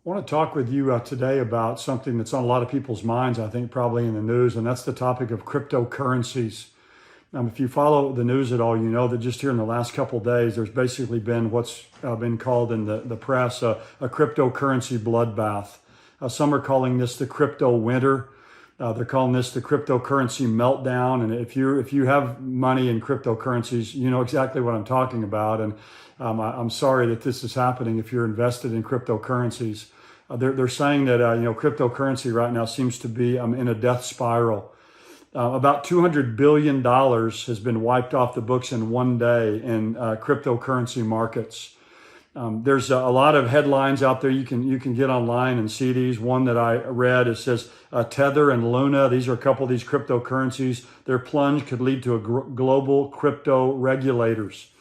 I want to talk with you today about something that's on a lot of people's minds, I think probably in the news, and that's the topic of cryptocurrencies. If you follow the news at all, you know that just here in the last couple of days, there's basically been what's been called in the press a cryptocurrency bloodbath. Some are calling this the crypto winter. They're calling this the cryptocurrency meltdown. And if you have money in cryptocurrencies, you know exactly what I'm talking about. And I'm sorry that this is happening if you're invested in cryptocurrencies. They're saying that cryptocurrency right now seems to be in a death spiral. About $200 billion has been wiped off the books in one day in cryptocurrency markets. There's a lot of headlines out there. You can get online and see these. One that I read, it says Tether and Luna. These are a couple of these cryptocurrencies. Their plunge could lead to a global crypto regulators.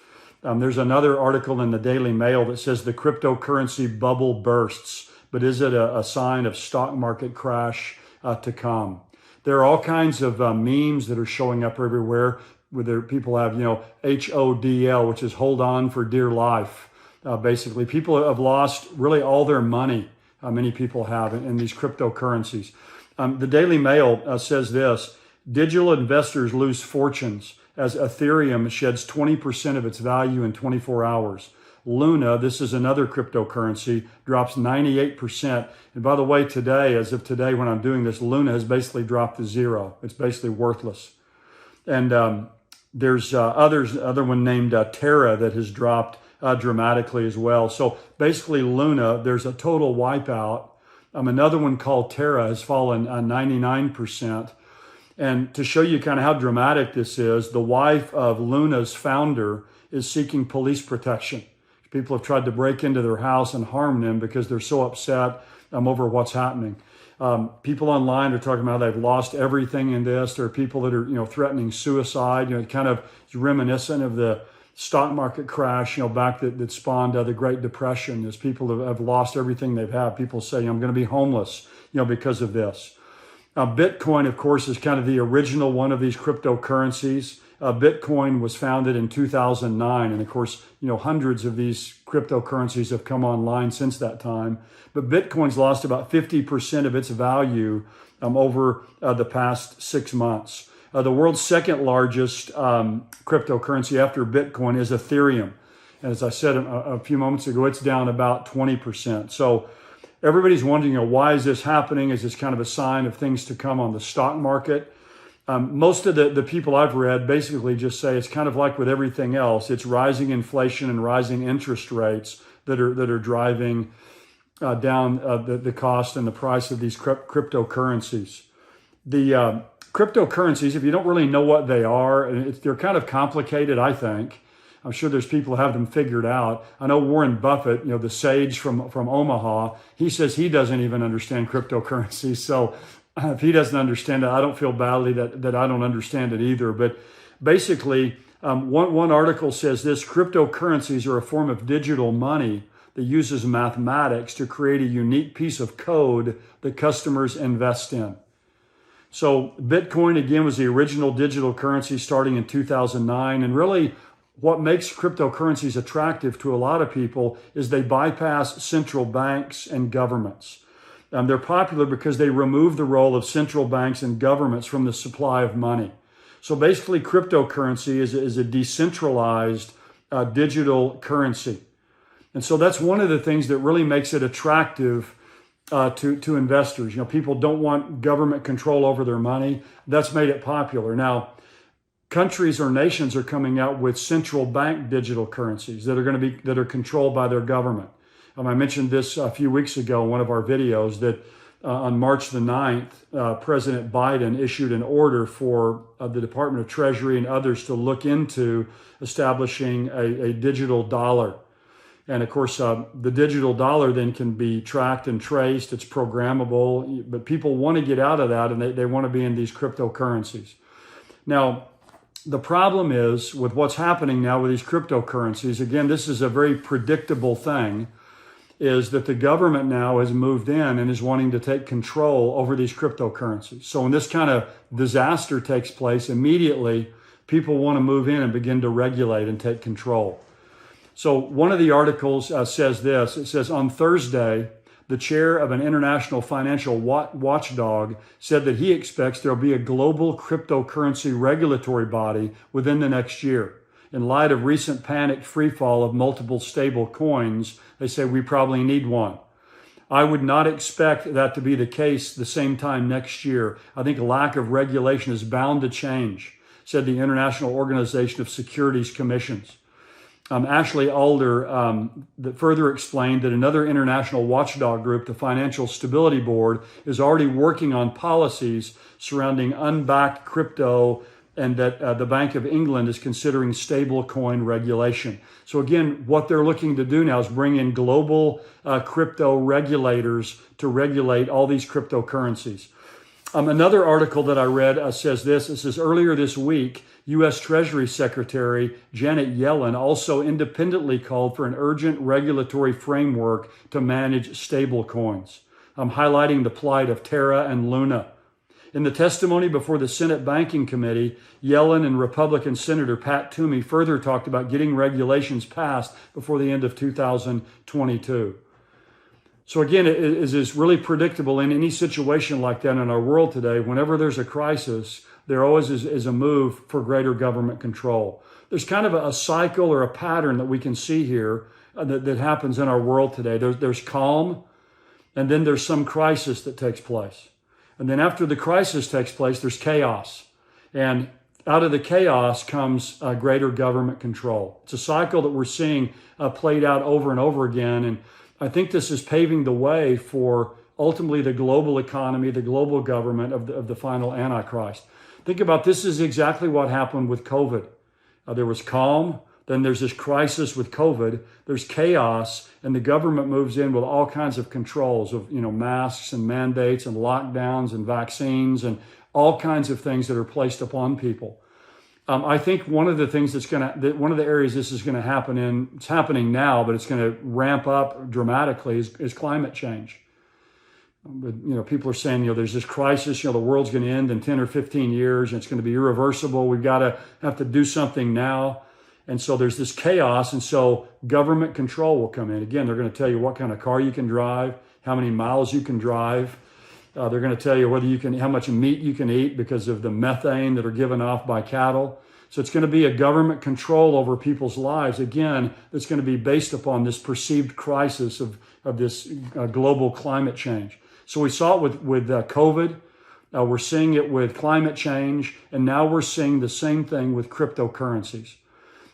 There's another article in the Daily Mail that says the cryptocurrency bubble bursts. But is it a sign of stock market crash to come? There are all kinds of memes that are showing up everywhere where people have, HODL, which is hold on for dear life. Basically, people have lost really all their money. Many people have in these cryptocurrencies. The Daily Mail says this: digital investors lose fortunes as Ethereum sheds 20% of its value in 24 hours. Luna, this is another cryptocurrency, drops 98%. And by the way, today, as of today when I'm doing this, Luna has basically dropped to zero. It's basically worthless. And there's other one named Terra that has dropped dramatically as well. So basically Luna, there's a total wipeout. Another one called Terra has fallen 99%. And to show you kind of how dramatic this is, the wife of Luna's founder is seeking police protection. People have tried to break into their house and harm them because they're so upset over what's happening. People online are talking about they've lost everything in this. There are people that are, threatening suicide. It kind of is reminiscent of the stock market crash, back that spawned the Great Depression. As people have lost everything they've had, people say, I'm going to be homeless, because of this. Bitcoin, of course, is kind of the original one of these cryptocurrencies. Bitcoin was founded in 2009. And of course, hundreds of these cryptocurrencies have come online since that time. But Bitcoin's lost about 50% of its value over the past 6 months. The world's second largest cryptocurrency after Bitcoin is Ethereum. And as I said a few moments ago, it's down about 20%. So everybody's wondering, why is this happening? Is this kind of a sign of things to come on the stock market? Most of the people I've read basically just say it's kind of like with everything else. It's rising inflation and rising interest rates that are driving down the cost and the price of these cryptocurrencies. The cryptocurrencies, if you don't really know what they are, they're kind of complicated, I think. I'm sure there's people who have them figured out. I know Warren Buffett, the sage from Omaha, he says he doesn't even understand cryptocurrencies. So if he doesn't understand it, I don't feel badly that I don't understand it either. But basically, one article says this: cryptocurrencies are a form of digital money that uses mathematics to create a unique piece of code that customers invest in. So Bitcoin, again, was the original digital currency starting in 2009. And really, what makes cryptocurrencies attractive to a lot of people is they bypass central banks and governments. They're popular because they remove the role of central banks and governments from the supply of money. So basically, cryptocurrency is a decentralized digital currency. And so that's one of the things that really makes it attractive to investors. People don't want government control over their money. That's made it popular. Now, countries or nations are coming out with central bank digital currencies that are controlled by their government. I mentioned this a few weeks ago in one of our videos that on March the 9th, President Biden issued an order for the Department of Treasury and others to look into establishing a digital dollar. And of course, the digital dollar then can be tracked and traced. It's programmable, but people want to get out of that and they want to be in these cryptocurrencies. Now, the problem is with what's happening now with these cryptocurrencies, again, this is a very predictable thing, is that the government now has moved in and is wanting to take control over these cryptocurrencies. So when this kind of disaster takes place, immediately people want to move in and begin to regulate and take control. So one of the articles says this. It says, on Thursday, the chair of an international financial watchdog, said that he expects there'll be a global cryptocurrency regulatory body within the next year. In light of recent panicked freefall of multiple stable coins, they say we probably need one. I would not expect that to be the case the same time next year. I think lack of regulation is bound to change, said the International Organization of Securities Commissions. Ashley Alder further explained that another international watchdog group, the Financial Stability Board, is already working on policies surrounding unbacked crypto, and that the Bank of England is considering stable coin regulation. So again, what they're looking to do now is bring in global crypto regulators to regulate all these cryptocurrencies. Another article that I read says this. It says, earlier this week, U.S. Treasury Secretary Janet Yellen also independently called for an urgent regulatory framework to manage stable coins, highlighting the plight of Terra and Luna. In the testimony before the Senate Banking Committee, Yellen and Republican Senator Pat Toomey further talked about getting regulations passed before the end of 2022. So again, it is really predictable in any situation like that in our world today. Whenever there's a crisis, there always is a move for greater government control. There's kind of a cycle or a pattern that we can see here that happens in our world today. There's calm, and then there's some crisis that takes place. And then after the crisis takes place, there's chaos. And out of the chaos comes greater government control. It's a cycle that we're seeing played out over and over again. And I think this is paving the way for ultimately the global economy, the global government of the final Antichrist. Think about this is exactly what happened with COVID. There was calm, then there's this crisis with COVID, there's chaos, and the government moves in with all kinds of controls of masks and mandates and lockdowns and vaccines and all kinds of things that are placed upon people. I think one of the things one of the areas this is going to happen in, it's happening now, but it's going to ramp up dramatically is climate change. But, people are saying, there's this crisis, the world's going to end in 10 or 15 years, and it's going to be irreversible. We've got to have to do something now. And so there's this chaos, and so government control will come in. Again, they're going to tell you what kind of car you can drive, how many miles you can drive. They're going to tell you how much meat you can eat because of the methane that are given off by cattle. So it's going to be a government control over people's lives. Again, that's going to be based upon this perceived crisis of this global climate change. So we saw it with COVID. We're seeing it with climate change. And now we're seeing the same thing with cryptocurrencies.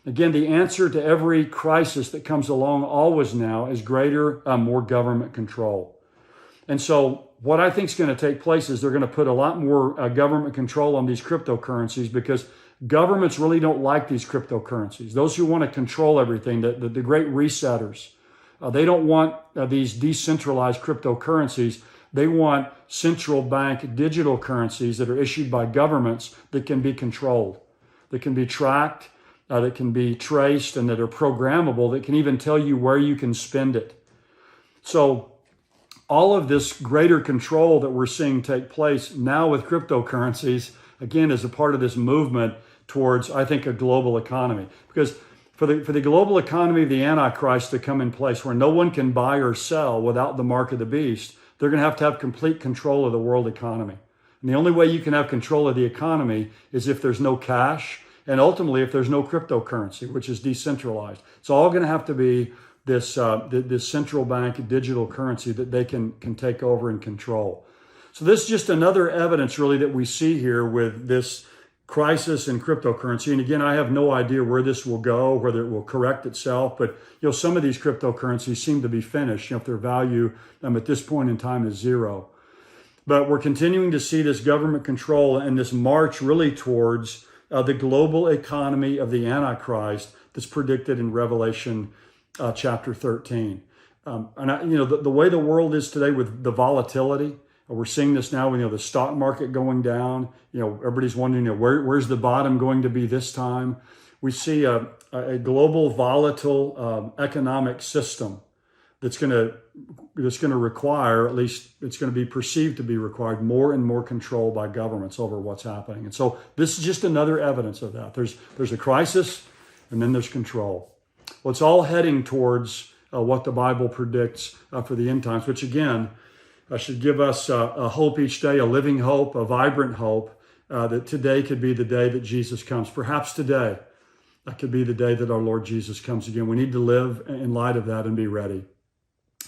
Again, the answer to every crisis that comes along always now is greater, more government control. And so what I think is going to take place is they're going to put a lot more government control on these cryptocurrencies because governments really don't like these cryptocurrencies. Those who want to control everything, the great resetters, they don't want these decentralized cryptocurrencies. They want central bank digital currencies that are issued by governments that can be controlled, that can be tracked, that can be traced, and that are programmable, that can even tell you where you can spend it. So all of this greater control that we're seeing take place now with cryptocurrencies, again, is a part of this movement towards, I think, a global economy. Because for the global economy of the Antichrist to come in place where no one can buy or sell without the mark of the beast, they're going to have complete control of the world economy. And the only way you can have control of the economy is if there's no cash, and ultimately if there's no cryptocurrency, which is decentralized. It's all going to have to be this central bank digital currency that they can take over and control. So this is just another evidence really that we see here with this crisis in cryptocurrency. And again, I have no idea where this will go, whether it will correct itself, but some of these cryptocurrencies seem to be finished, if their value at this point in time is zero. But we're continuing to see this government control and this march really towards the global economy of the Antichrist that's predicted in Revelation chapter 13. The way the world is today with the volatility, we're seeing this now with the stock market going down. Everybody's wondering where's the bottom going to be this time. We see a global volatile economic system that's going to require, at least it's going to be perceived to be required, more and more control by governments over what's happening. And so this is just another evidence of that. There's a crisis, and then there's control. Well, it's all heading towards what the Bible predicts for the end times, which again should give us a hope each day, a living hope, a vibrant hope, that today could be the day that Jesus comes. Perhaps today could be the day that our Lord Jesus comes again. We need to live in light of that and be ready.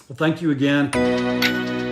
Well, thank you again.